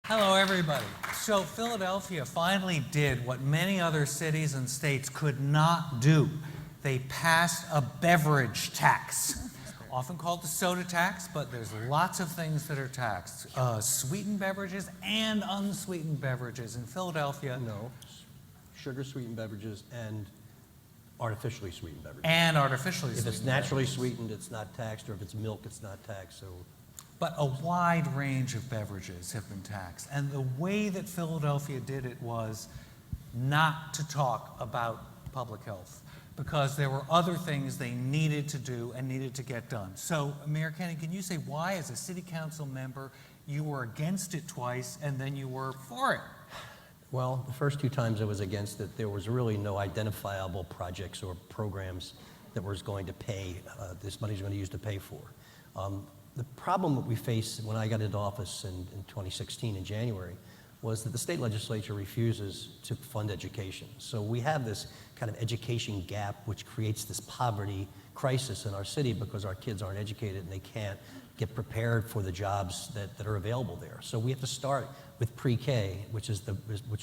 Hello, everybody. So Philadelphia finally did what many other cities and states could not do. They passed a beverage tax, often called the soda tax, but there's lots of things that are taxed. Sweetened beverages and unsweetened beverages in Philadelphia. No, sugar-sweetened beverages and artificially sweetened beverages. And artificially If sweetened it's naturally beverages. sweetened, it's not taxed, or if it's milk, it's not taxed. So But a wide range of beverages have been taxed. And the way that Philadelphia did it was not to talk about public health, because there were other things they needed to do and needed to get done. So, Mayor Kenney, can you say why, as a city council member, you were against it twice and then you were for it? well, the first two times I was against it, there was really no identifiable projects or programs that was going to pay, this money's going to use to pay for. The problem that we faced when I got into office in 2016 in January was that the state legislature refuses to fund education. So we have this kind of education gap, which creates this poverty crisis in our city because our kids aren't educated and they can't get prepared for the jobs that are available there. So we have to start with pre-K, which is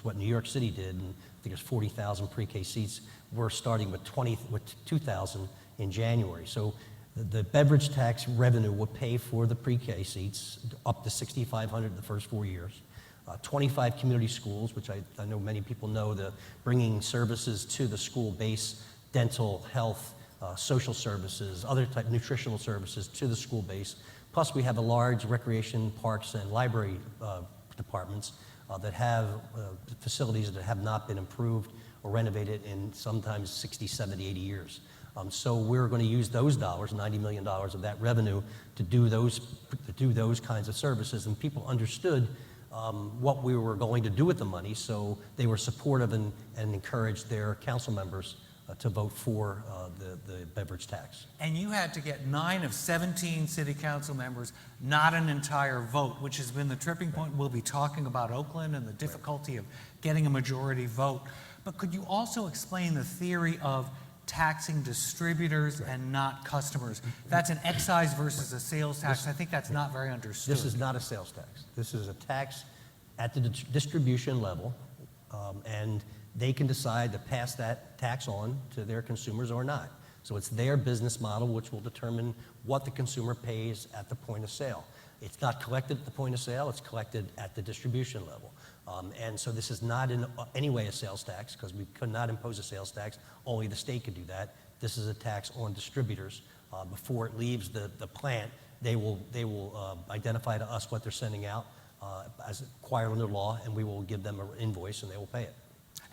what New York City did, and I think there's 40,000 pre-K seats. We're starting with 2,000 in January. So the beverage tax revenue will pay for the pre-K seats up to $6,500 the first 4 years. 25 community schools, which I know many people know, bringing services to the school base, dental, health, social services, other type nutritional services to the school base. Plus we have a large recreation, parks, and library departments that have facilities that have not been improved or renovated in sometimes 60, 70, 80 years. So we're going to use those dollars, $90 million of that revenue, to do those kinds of services. And people understood what we were going to do with the money, so they were supportive and encouraged their council members to vote for the beverage tax. And you had to get 9 of 17 city council members, not an entire vote, which has been the tripping point. We'll be talking about Oakland and the difficulty of getting a majority vote. But could you also explain the theory of taxing distributors and not customers? That's an excise versus a sales tax. I think that's not very understood. This is not a sales tax. This is a tax at the distribution level, and they can decide to pass that tax on to their consumers or not. So it's their business model which will determine what the consumer pays at the point of sale. It's not collected at the point of sale, it's collected at the distribution level. And so this is not in any way a sales tax, because we could not impose a sales tax. Only the state could do that. This is a tax on distributors. Before it leaves the plant, they will identify to us what they're sending out as required under law, and we will give them an invoice and they will pay it.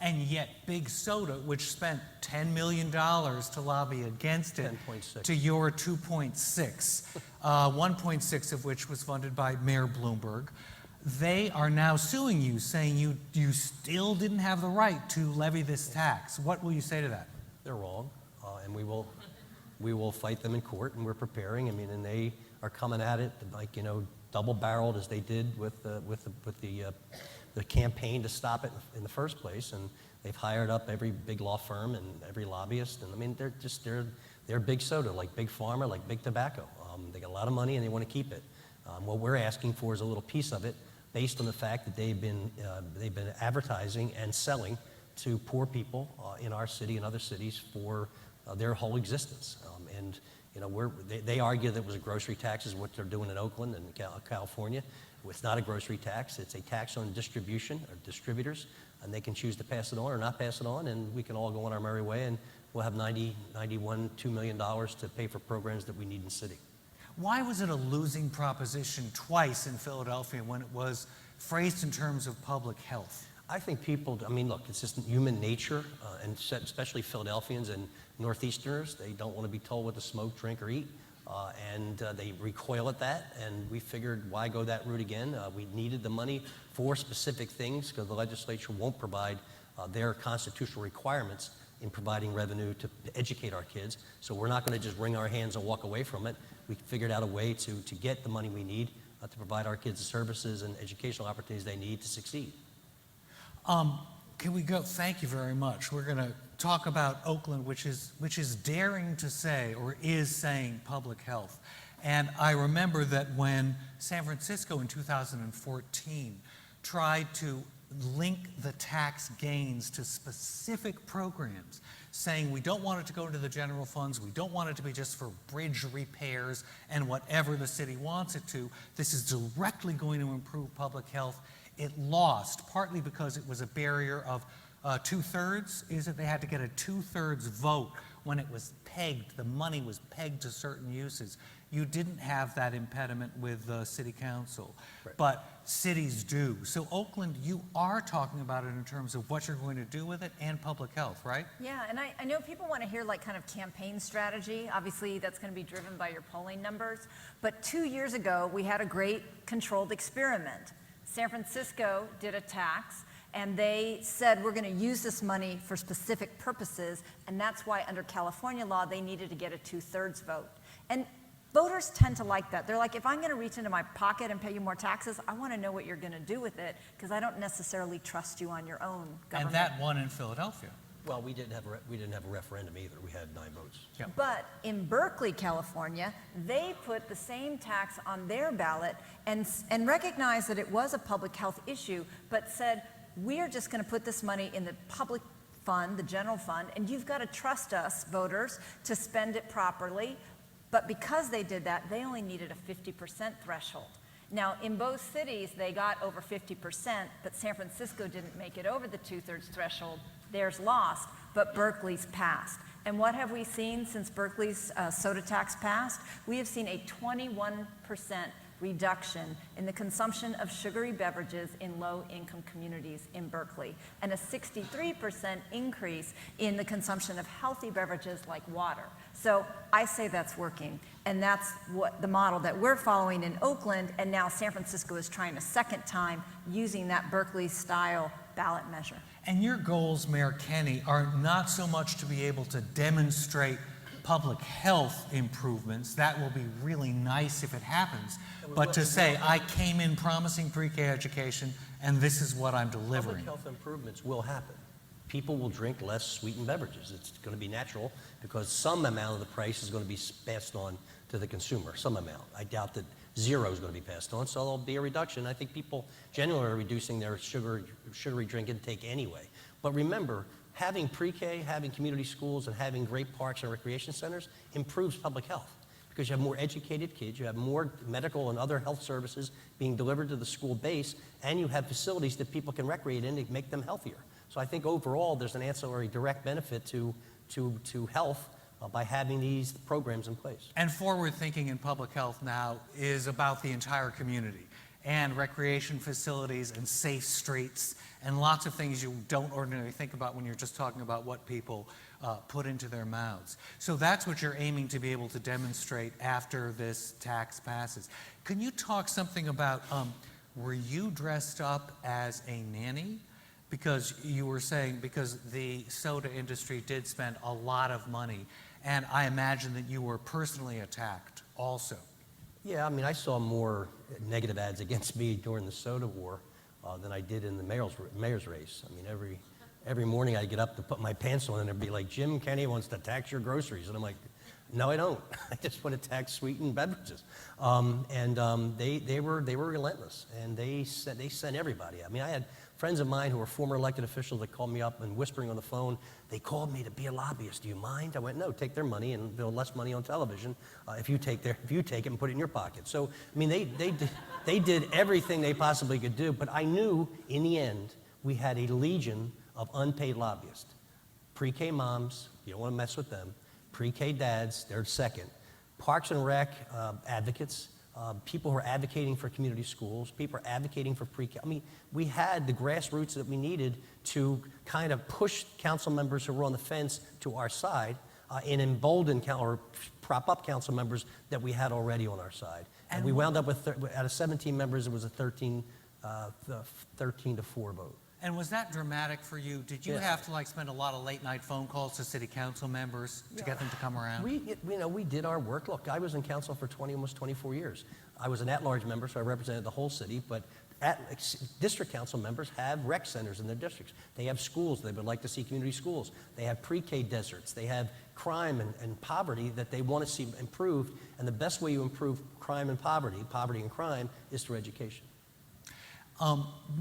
And yet Big Soda, which spent $10 million to lobby against it, 10.6. to your 2.6, 1.6 of which was funded by Mayor Bloomberg, they are now suing you, saying you still didn't have the right to levy this tax. What will you say to that? They're wrong, and we will fight them in court, and we're preparing. I mean, and they are coming at it like, double-barreled as they did with the campaign to stop it in the first place. And they've hired up every big law firm and every lobbyist. And I mean, they're Big Soda, like Big Pharma, like Big Tobacco. They got a lot of money and they want to keep it. What we're asking for is a little piece of it, based on the fact that they've been advertising and selling to poor people in our city and other cities for their whole existence. They argue that it was a grocery tax, is what they're doing in Oakland and California. It's not a grocery tax. It's a tax on distribution or distributors, and they can choose to pass it on or not pass it on, and we can all go on our merry way, and we'll have $2 million to pay for programs that we need in the city. Why was it a losing proposition twice in Philadelphia when it was phrased in terms of public health? I think people, look, it's just human nature, and especially Philadelphians and Northeasterners. They don't want to be told what to smoke, drink, or eat, and they recoil at that, and we figured, why go that route again? We needed the money for specific things, because the legislature won't provide their constitutional requirements in providing revenue to educate our kids. So we're not going to just wring our hands and walk away from it. We figured out a way to get the money we need to provide our kids the services and educational opportunities they need to succeed. Can we go? Thank you very much. We're going to talk about Oakland, which is daring to say, or is saying, public health. And I remember that when San Francisco in 2014 tried to link the tax gains to specific programs, saying we don't want it to go into the general funds, we don't want it to be just for bridge repairs and whatever the city wants it to. This is directly going to improve public health. It lost, partly because it was a barrier of 2/3, is it? They had to get a 2/3 vote when it was pegged, the money was pegged to certain uses. You didn't have that impediment with the city council, Right. but cities do. So Oakland, you are talking about it in terms of what you're going to do with it and public health, right? Yeah, and I know people want to hear like kind of campaign strategy. Obviously, that's going to be driven by your polling numbers. But 2 years ago, we had a great controlled experiment. San Francisco did a tax, and they said we're going to use this money for specific purposes, and that's why under California law, they needed to get a 2/3 vote. And voters tend to like that. They're like, if I'm going to reach into my pocket and pay you more taxes, I want to know what you're going to do with it, because I don't necessarily trust you on your own government. And that won in Philadelphia. Well, we didn't have a referendum either. We had 9 votes. Yeah. But in Berkeley, California, they put the same tax on their ballot and recognized that it was a public health issue, but said, we're just going to put this money in the public fund, the general fund, and you've got to trust us, voters, to spend it properly. But because they did that, they only needed a 50% threshold. Now, in both cities, they got over 50%, but San Francisco didn't make it over the 2/3 threshold. Theirs lost, but Berkeley's passed. And what have we seen since Berkeley's soda tax passed? We have seen a 21% reduction in the consumption of sugary beverages in low-income communities in Berkeley, and a 63% increase in the consumption of healthy beverages like water. So I say that's working, and that's what the model that we're following in Oakland, and now San Francisco is trying a second time using that Berkeley-style ballot measure. And your goals, Mayor Kenney, are not so much to be able to demonstrate public health improvements. That will be really nice if it happens. But to say, I came in promising pre-K education, and this is what I'm delivering. Public health improvements will happen. People will drink less sweetened beverages. It's going to be natural because some amount of the price is going to be passed on to the consumer, some amount. I doubt that zero is going to be passed on, so there'll be a reduction. I think people generally are reducing their sugary drink intake anyway. But remember, having pre-K, having community schools, and having great parks and recreation centers improves public health because you have more educated kids, you have more medical and other health services being delivered to the school base, and you have facilities that people can recreate in to make them healthier. So I think overall there's an ancillary direct benefit to health by having these programs in place. And forward thinking in public health now is about the entire community and recreation facilities and safe streets and lots of things you don't ordinarily think about when you're just talking about what people put into their mouths. So that's what you're aiming to be able to demonstrate after this tax passes. Can you talk something about, were you dressed up as a nanny? Because you were saying, because the soda industry did spend a lot of money, and I imagine that you were personally attacked also. Yeah, I mean, I saw more negative ads against me during the soda war than I did in the mayor's race. I mean, every morning I'd get up to put my pants on and it'd be like, Jim Kenney wants to tax your groceries. And I'm like, no, I don't. I just want to tax sweetened beverages. They were relentless, and they sent everybody. I mean, I had friends of mine who were former elected officials that called me up and whispering on the phone. They called me to be a lobbyist. Do you mind? I went, no, take their money and build less money on television if you take it and put it in your pocket. So, I mean, they did everything they possibly could do, but I knew in the end we had a legion of unpaid lobbyists. Pre-K moms, you don't want to mess with them. Pre-K dads, they're second. Parks and Rec advocates, people who are advocating for community schools, people are advocating for pre-K. I mean, we had the grassroots that we needed to kind of push council members who were on the fence to our side and embolden or prop up council members that we had already on our side. And we wound up with, out of 17 members, it was a 13 to 4 vote. And was that dramatic for you? Did you have to spend a lot of late night phone calls to city council members to get them to come around? We did our work. Look, I was in council for almost 24 years. I was an at-large member, so I represented the whole city, but district council members have rec centers in their districts. They have schools. They would like to see community schools. They have pre-K deserts. They have crime and poverty that they want to see improved, and the best way you improve crime and poverty and crime, is through education.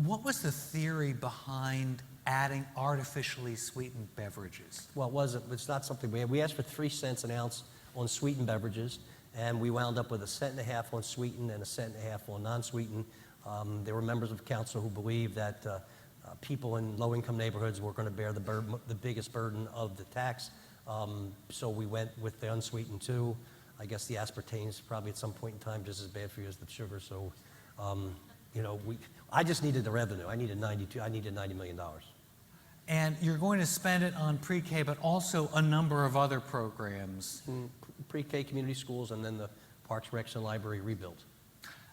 What was the theory behind adding artificially sweetened beverages? Well, it's not something we asked for 3 cents an ounce on sweetened beverages, and we wound up with 1.5 cents on sweetened and 1.5 cents on non-sweetened. There were members of council who believed that people in low-income neighborhoods were going to bear the biggest burden of the tax, so we went with the unsweetened too. I guess the aspartame is probably at some point in time just as bad for you as the sugar, so you know, I just needed the revenue. I needed $90 million. And you're going to spend it on pre-K, but also a number of other programs. Pre-K community schools and then the Parks, Recs, and Library rebuild.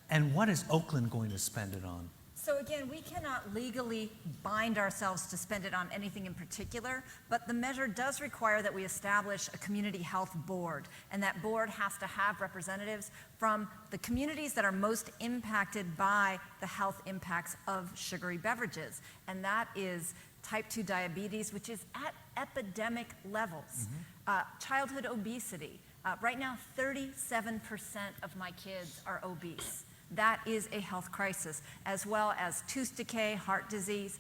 And what is Oakland going to spend it on? So again, we cannot legally bind ourselves to spend it on anything in particular, but the measure does require that we establish a community health board, and that board has to have representatives from the communities that are most impacted by the health impacts of sugary beverages, and that is type 2 diabetes, which is at epidemic levels, childhood obesity. Right now, 37% of my kids are obese. That is a health crisis, as well as tooth decay, heart disease.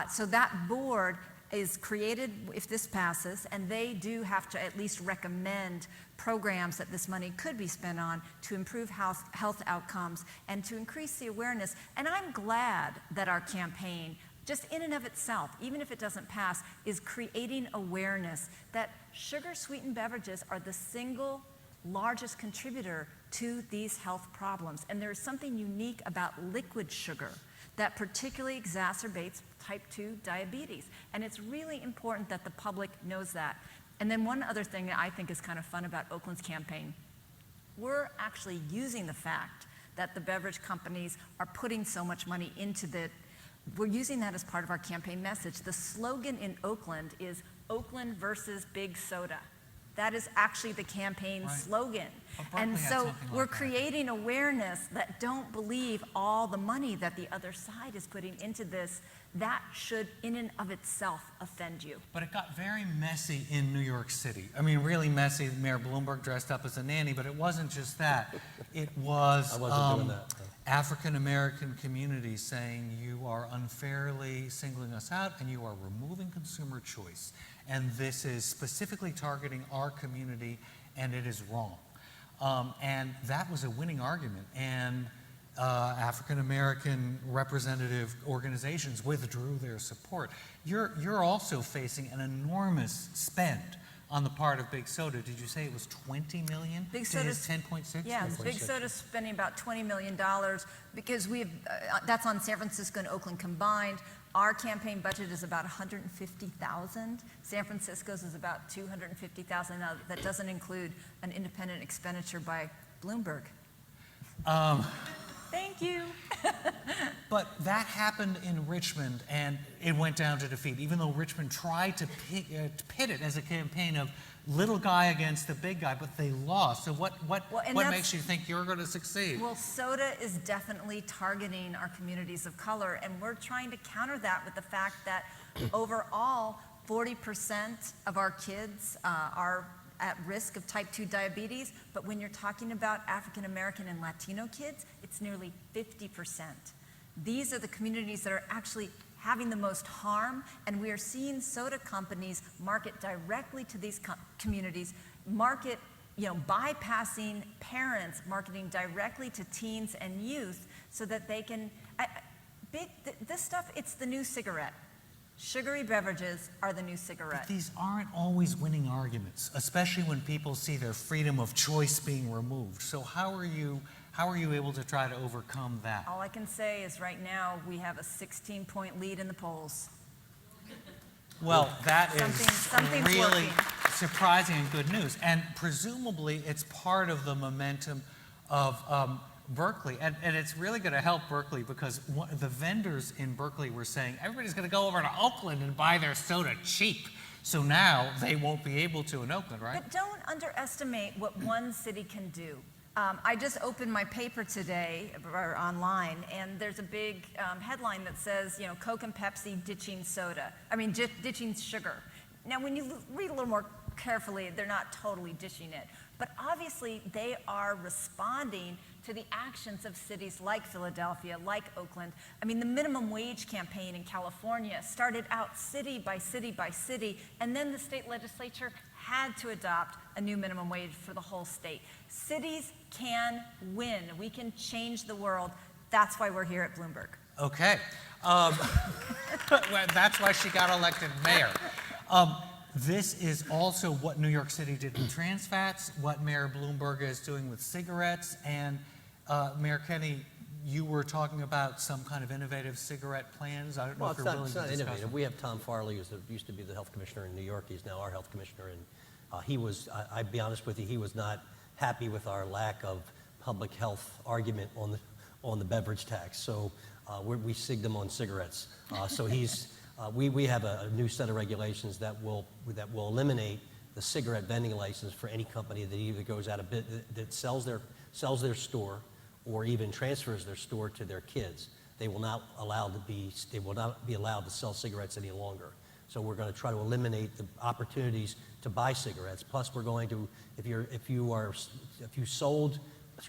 So that board is created if this passes, and they do have to at least recommend programs that this money could be spent on to improve health outcomes and to increase the awareness. And I'm glad that our campaign, just in and of itself, even if it doesn't pass, is creating awareness that sugar-sweetened beverages are the single largest contributor to these health problems. And there is something unique about liquid sugar that particularly exacerbates type 2 diabetes. And it's really important that the public knows that. And then one other thing that I think is kind of fun about Oakland's campaign, we're actually using the fact that the beverage companies are putting so much money into we're using that as part of our campaign message. The slogan in Oakland is Oakland versus Big Soda. That is actually the campaign slogan. And so we're creating awareness that don't believe all the money that the other side is putting into this. That should, in and of itself, offend you. But it got very messy in New York City. I mean, really messy. Mayor Bloomberg dressed up as a nanny, but it wasn't just that. It was I wasn't doing that. African-American communities saying you are unfairly singling us out and you are removing consumer choice. And this is specifically targeting our community, and it is wrong. And that was a winning argument. And African-American representative organizations withdrew their support. You're also facing an enormous spend on the part of Big Soda. Did you say it was $20 million? Big Soda's 10.6? Yeah, Big Soda's spending about $20 million because that's on San Francisco and Oakland combined. Our campaign budget is about $150,000. San Francisco's is about $250,000. Now, that doesn't include an independent expenditure by Bloomberg. Thank you. But that happened in Richmond, and it went down to defeat, even though Richmond tried to pit it as a campaign of little guy against the big guy, but they lost. So what makes you think you're going to succeed? Well, soda is definitely targeting our communities of color, and we're trying to counter that with the fact that overall, 40% of our kids are at risk of type 2 diabetes, but when you're talking about African American and Latino kids, it's nearly 50%. These are the communities that are actually having the most harm, and we are seeing soda companies market directly to these communities, bypassing parents, marketing directly to teens and youth so that they can, this stuff, it's the new cigarette. Sugary beverages are the new cigarette. But these aren't always winning arguments, especially when people see their freedom of choice being removed. So how are you able to try to overcome that? All I can say is right now we have a 16-point lead in the polls. Well, that is Something's really working. surprising and good news. And presumably it's part of the momentum of Berkeley. And it's really going to help Berkeley because the vendors in Berkeley were saying everybody's going to go over to Oakland and buy their soda cheap. So now they won't be able to in Oakland, right? But don't underestimate what one city can do. I just opened my paper today, or online, and there's a big headline that says, Coke and Pepsi ditching ditching sugar. Now, when you read a little more carefully, they're not totally ditching it. But obviously, they are responding to the actions of cities like Philadelphia, like Oakland. I mean, the minimum wage campaign in California started out city by city by city, and then the state legislature had to adopt a new minimum wage for the whole state. Cities can win. We can change the world. That's why we're here at Bloomberg. Okay. Well, that's why she got elected mayor. This is also what New York City did with trans fats, what Mayor Bloomberg is doing with cigarettes, and Mayor Kenney, you were talking about some kind of innovative cigarette plans. I don't know if you're willing to discuss innovative. them. We have Tom Farley, who used to be the health commissioner in New York. He's now our health commissioner, and he was, I'd be honest with you, he was not happy with our lack of public health argument on the beverage tax. So we sigged him on cigarettes. So he's, we have a new set of regulations that will eliminate the cigarette vending license for any company that either goes out of that sells their store or even transfers their store to their kids. They will not be allowed to sell cigarettes any longer. So we're going to try to eliminate the opportunities to buy cigarettes. Plus, we're going to, if you sold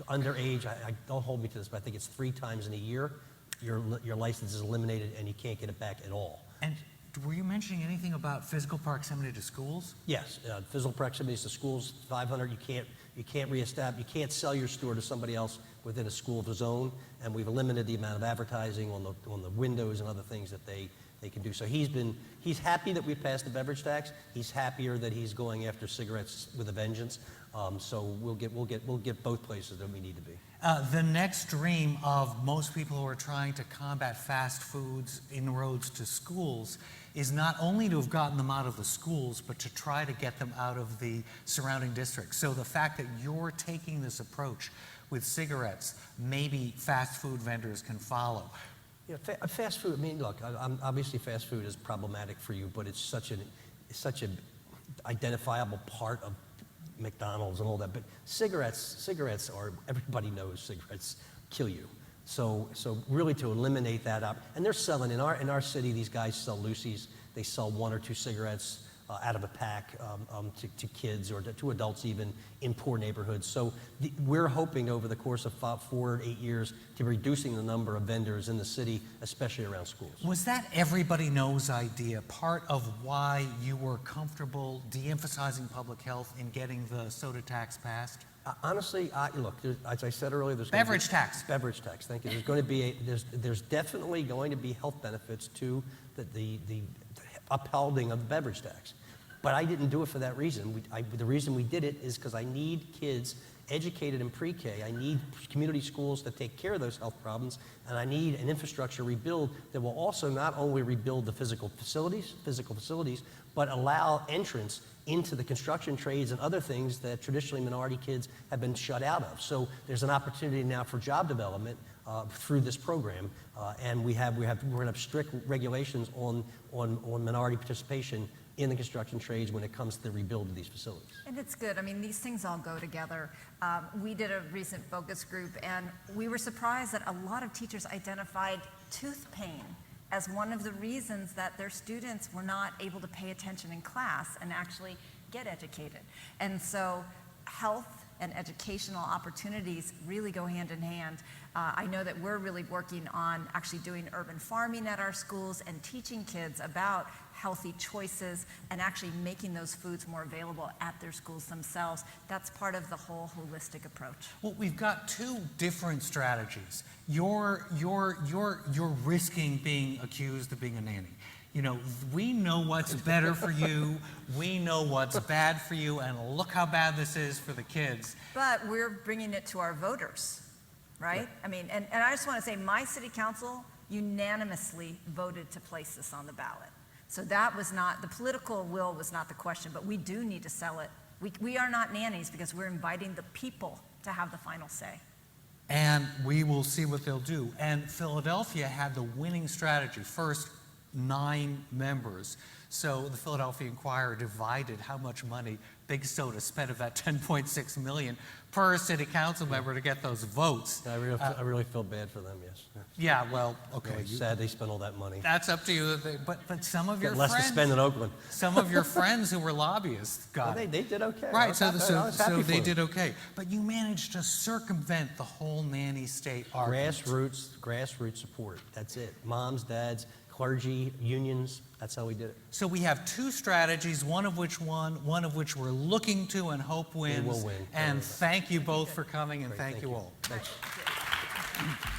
underage, I don't hold me to this, but I think it's 3 times in a year, your license is eliminated and you can't get it back at all. And were you mentioning anything about physical proximity to schools? Yes, physical proximity to schools, 500. You can't reestablish. You can't sell your store to somebody else within a school zone. And we've limited the amount of advertising on the windows and other things that they can do. So he's happy that we passed the beverage tax. He's happier that he's going after cigarettes with a vengeance. So we'll get both places that we need to be. The next dream of most people who are trying to combat fast food's inroads to schools is not only to have gotten them out of the schools, but to try to get them out of the surrounding districts. So the fact that you're taking this approach with cigarettes, maybe fast food vendors can follow. Yeah, fast food. I mean, look, obviously fast food is problematic for you, but it's such an identifiable part of McDonald's and all that. But cigarettes are, everybody knows cigarettes kill you. So really to eliminate that up, and they're selling in our city. These guys sell loosies. They sell 1 or 2 cigarettes out of a pack to kids or to adults even in poor neighborhoods. So we're hoping over the course of 4 to 8 years to reducing the number of vendors in the city, especially around schools. Was that everybody knows idea part of why you were comfortable de-emphasizing public health in getting the soda tax passed? Honestly, look, as I said earlier, there's beverage tax. Beverage tax. Thank you. There's going to be there's definitely going to be health benefits to the upholding of the beverage tax. But I didn't do it for that reason. The reason we did it is because I need kids educated in pre-K. I need community schools that take care of those health problems, and I need an infrastructure rebuild that will also not only rebuild the physical facilities, but allow entrance into the construction trades and other things that traditionally minority kids have been shut out of. So there's an opportunity now for job development through this program, and we're going to have strict regulations on minority participation in the construction trades when it comes to the rebuild of these facilities. And it's good. I mean, these things all go together. We did a recent focus group, and we were surprised that a lot of teachers identified tooth pain as one of the reasons that their students were not able to pay attention in class and actually get educated. And so health and educational opportunities really go hand in hand. I know that we're really working on actually doing urban farming at our schools and teaching kids about healthy choices and actually making those foods more available at their schools themselves. That's part of the whole holistic approach. Well, we've got 2 different strategies. You're risking being accused of being a nanny. You know, we know what's better for you, we know what's bad for you, and look how bad this is for the kids. But we're bringing it to our voters, right? Yeah. I mean, and I just want to say my city council unanimously voted to place this on the ballot. So that was not, the political will was not the question, but we do need to sell it. We are not nannies because we're inviting the people to have the final say. And we will see what they'll do. And Philadelphia had the winning strategy. First, 9 members. So the Philadelphia Inquirer divided how much money Big Soda spent of that 10.6 million per city council member to get those votes. I really feel bad for them, yes. Yeah, well, okay. Really sad they spent all that money. That's up to you. But some of your Got less friends, to spend in Oakland. some of your friends who were lobbyists got Well, it. they did okay. I Right, was so, happy- I so, was happy so for they them. did okay. But you managed to circumvent the whole nanny state argument. Grassroots support. That's it. Moms, dads, clergy, unions. That's how we did it. So we have two strategies, one of which won, one of which we're looking to and hope wins. will win. And thank you both for coming, and Great, thank you all. Thanks. Thank you.